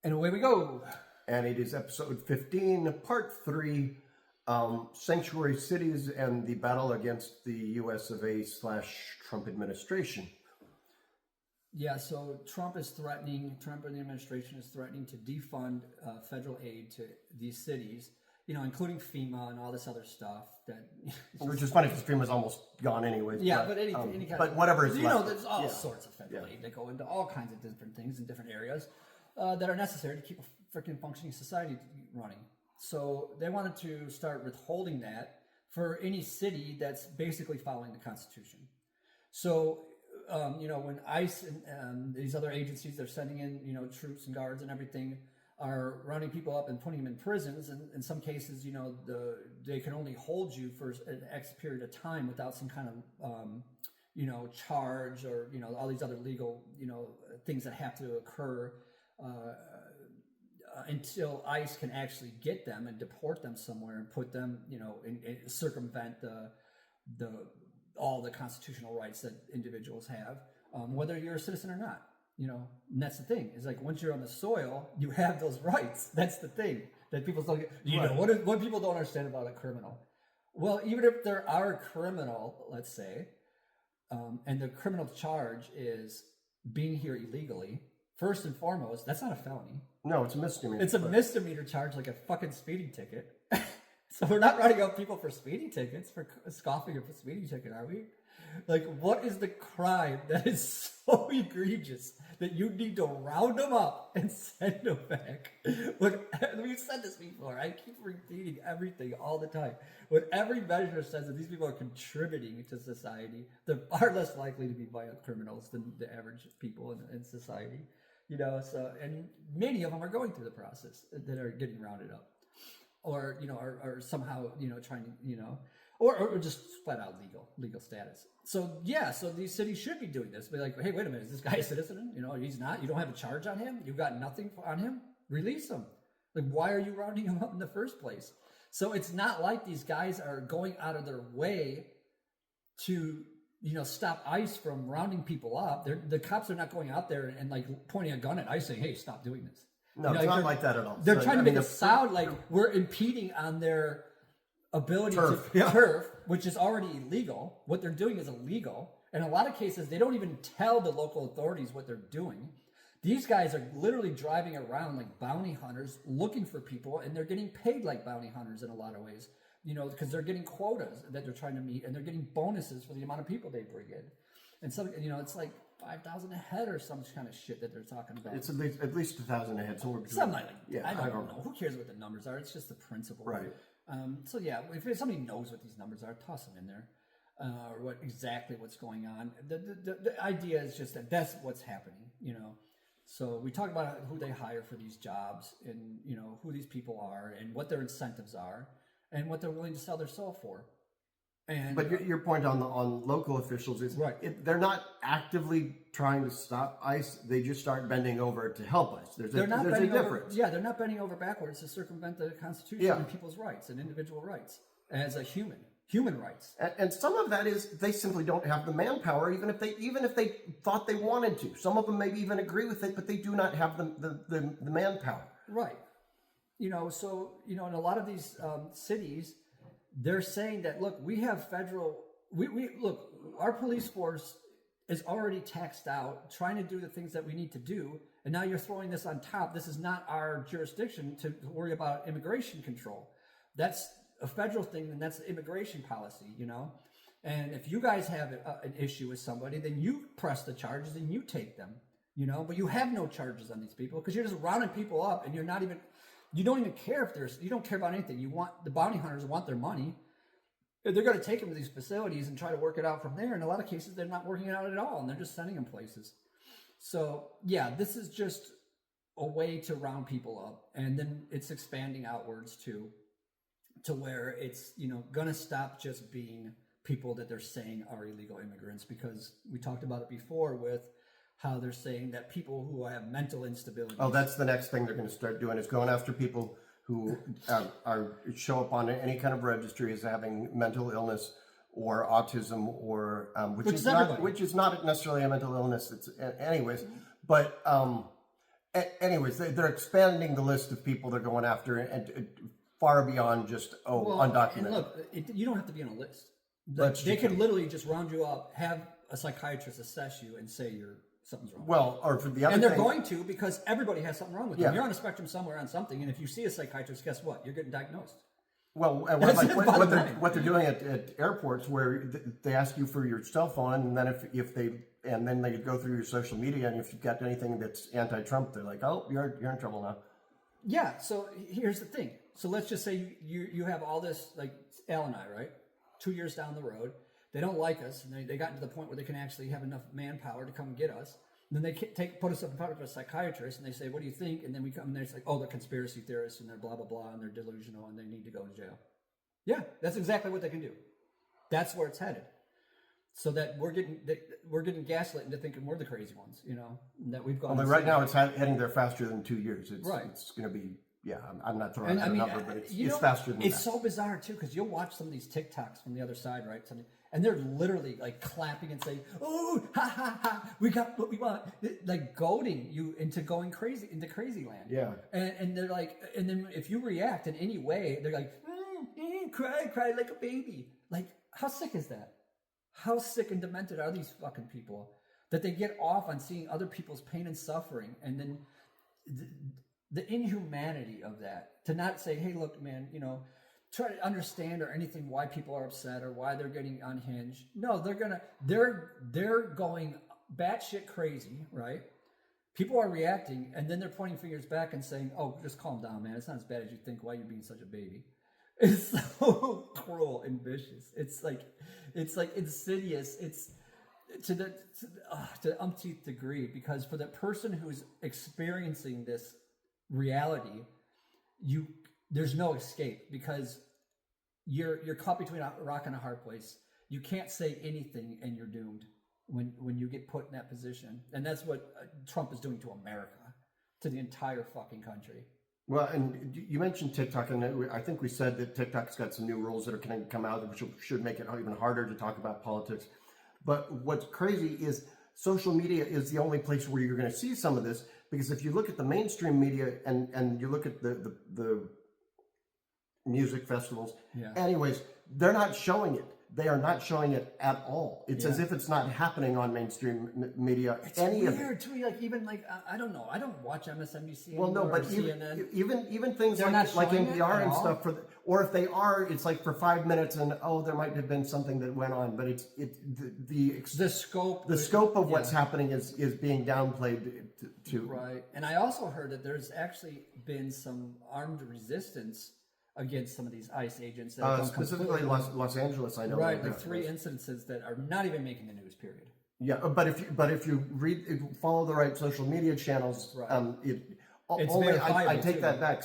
And away we go. And it is episode 15, part 3, Sanctuary Cities and the Battle Against the US of A / Trump administration. Yeah, so Trump and the administration is threatening to defund federal aid to these cities, including FEMA and all this other stuff. Which is funny because FEMA's almost gone anyways. Yeah, but any kind but whatever is left. there's all sorts of federal aid that go into all kinds of different things in different areas that are necessary to keep a freaking functioning society running. So they wanted to start withholding that for any city that's basically following the Constitution. So, when ICE and these other agencies, they're sending in, troops and guards and everything, are rounding people up and putting them in prisons. And in some cases, they can only hold you for an X period of time without some kind of, charge or, all these other legal, things that have to occur until ICE can actually get them and deport them somewhere and put them, and circumvent all the constitutional rights that individuals have, whether you're a citizen or not. And that's the thing. It's like once you're on the soil, you have those rights. That's the thing that people don't get. What people don't understand about a criminal. Well, even if there are a criminal, let's say, and the criminal charge is being here illegally, first and foremost, that's not a felony. No, it's a misdemeanor. It's a misdemeanor charge, like a fucking speeding ticket. So we're not writing up people for speeding tickets, for scoffing at a speeding ticket, are we? Like, what is the crime that is so egregious that you need to round them up and send them back? We've said this before. I keep repeating everything all the time. When every measure says that these people are contributing to society, they're far less likely to be violent criminals than the average people in society. So, and many of them are going through the process that are getting rounded up. Or or somehow trying to or just flat out legal status. So so these cities should be doing this. Be like, hey, wait a minute, is this guy a citizen? He's not. You don't have a charge on him. You've got nothing on him. Release him. Like, why are you rounding him up in the first place? So it's not like these guys are going out of their way to stop ICE from rounding people up. The cops are not going out there and like pointing a gun at ICE saying, hey, stop doing this. No, it's not like that at all. They're trying to make it sound like we're impeding on their ability to turf, which is already illegal. What they're doing is illegal. In a lot of cases, they don't even tell the local authorities what they're doing. These guys are literally driving around like bounty hunters looking for people, and they're getting paid like bounty hunters in a lot of ways, because they're getting quotas that they're trying to meet, and they're getting bonuses for the amount of people they bring in. And some, it's like 5,000 a head or some kind of shit that they're talking about. It's at least 1,000 a head, somewhere between. Something like that. I don't know. Who cares what the numbers are? It's just the principle. Right. If somebody knows what these numbers are, toss them in there, or what's going on. The idea is just that's what's happening. So we talk about who they hire for these jobs, and who these people are, and what their incentives are, and what they're willing to sell their soul for. But your point on local officials is they're not actively trying to stop ICE. They just start bending over to help us. There's a difference. They're not bending over backwards to circumvent the Constitution and people's rights and individual rights as a human rights. And some of that is they simply don't have the manpower, even if they thought they wanted to. Some of them maybe even agree with it, but they do not have the manpower. Right. So in a lot of these cities, they're saying that, look, we have our police force is already taxed out, trying to do the things that we need to do, and now you're throwing this on top. This is not our jurisdiction to worry about immigration control. That's a federal thing, and that's immigration policy, And if you guys have an issue with somebody, then you press the charges and you take them, But you have no charges on these people because you're just rounding people up, and you don't even care you don't care about anything. The bounty hunters want their money. They're going to take them to these facilities and try to work it out from there. In a lot of cases, they're not working it out at all, and they're just sending them places. So, this is just a way to round people up. And then it's expanding outwards to where it's, going to stop just being people that they're saying are illegal immigrants, because we talked about it before with how they're saying that people who have mental instability. Oh, that's the next thing they're going to start doing, is going after people who show up on any kind of registry as having mental illness or autism, or which is not necessarily a mental illness. It's anyways, but Anyways, they're expanding the list of people they're going after, and far beyond just undocumented. And look, you don't have to be on a list. They can literally just round you up, have a psychiatrist assess you, and say something's wrong. Well, or for the other, and they're going to, because everybody has something wrong with them. Yeah. You're on a spectrum somewhere on something, and if you see a psychiatrist, guess what? You're getting diagnosed. Well, what they're doing at airports, where they ask you for your cell phone, and then if they go through your social media, and if you've got anything that's anti-Trump, they're like, oh, you're in trouble now. Yeah. So here's the thing. So let's just say you have all this, like Al and I, right? 2 years down the road, they don't like us, and they got to the point where they can actually have enough manpower to come get us. And then they put us up in front of a psychiatrist, and they say, "What do you think?" And then we come, and it's like, "Oh, they're conspiracy theorists, and they're blah blah blah, and they're delusional, and they need to go to jail." Yeah, that's exactly what they can do. That's where it's headed. So that we're getting gaslit into thinking we're the crazy ones, that we've gone. Well, right now it's heading there faster than 2 years. It's going to be. Yeah, I'm not throwing out a number, but it's faster than that. It's so bizarre too, because you'll watch some of these TikToks from the other side, right? And they're literally like clapping and saying, "Oh, ha ha ha, we got what we want," like goading you into going crazy, into crazy land. Yeah. And they're like, and then if you react in any way, they're like, cry like a baby. Like, how sick is that? How sick and demented are these fucking people that they get off on seeing other people's pain and suffering, and then the inhumanity of that, to not say, "Hey, look, man, try to understand or anything why people are upset or why they're getting unhinged." No, they're going batshit crazy, right? People are reacting, and then they're pointing fingers back and saying, "Oh, just calm down, man. It's not as bad as you think. Why are you being such a baby?" It's so cruel and vicious. It's like insidious. It's to the umpteenth degree, because for the person who's experiencing this reality, there's no escape, because you're caught between a rock and a hard place. You can't say anything, and you're doomed when you get put in that position. And that's what Trump is doing to America, to the entire fucking country. Well, and you mentioned TikTok, and I think we said that TikTok's got some new rules that are going to come out, which should make it even harder to talk about politics. But what's crazy is social media is the only place where you're going to see some of this, because if you look at the mainstream media and you look at the music festivals, anyways, they're not showing it. They are not showing it at all. It's as if it's not happening on mainstream media. It's weird to me. Like, even like, I don't know. I don't watch MSNBC. Well, no, but even things like NPR and stuff, or if they are, it's like for 5 minutes, and there might have been something that went on, but the scope of what's happening is being downplayed to right. And I also heard that there's actually been some armed resistance against some of these ICE agents that specifically Los Angeles, I know. Right, like 3 incidences that are not even making the news. Period. Yeah, but if you follow the right social media channels, I take that back.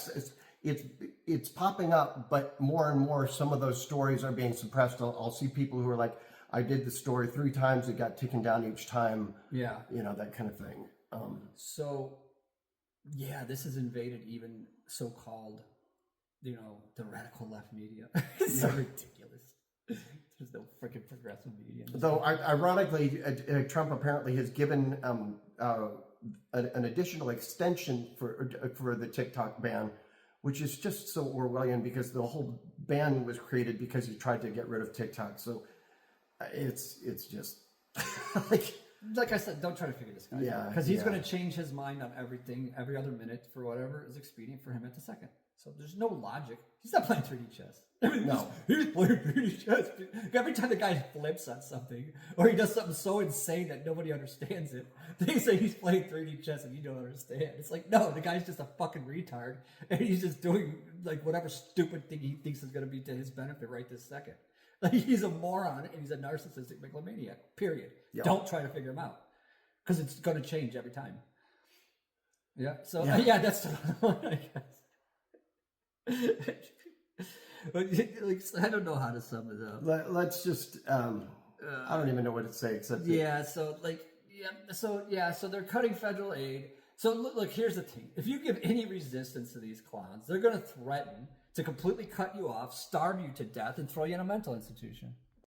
It's popping up, but more and more, some of those stories are being suppressed. I'll see people who are like, "I did the story 3 times; it got taken down each time." Yeah, that kind of thing. This has invaded even so-called, the radical left media. It's so ridiculous. There's no freaking progressive media. Though, ironically, Trump apparently has given an additional extension for the TikTok ban, which is just so Orwellian, because the whole ban was created because he tried to get rid of TikTok. So it's just like I said, don't try to figure this guy out, because he's going to change his mind on everything every other minute for whatever is expedient for him at the second. So there's no logic. He's not playing 3D chess. No. He's playing 3D chess. Every time the guy flips on something, or he does something so insane that nobody understands it, they say he's playing 3D chess and you don't understand. It's like, no, the guy's just a fucking retard, and he's just doing like whatever stupid thing he thinks is going to be to his benefit right this second. Like, he's a moron, and he's a narcissistic megalomaniac, period. Yep. Don't try to figure him out, because it's going to change every time. Yeah, so that's what I guess. I don't know how to sum it up. Let's just I don't even know what to say except so they're cutting federal aid. So look, here's the thing: if you give any resistance to these clowns, they're going to threaten to completely cut you off, starve you to death, and throw you in a mental institution.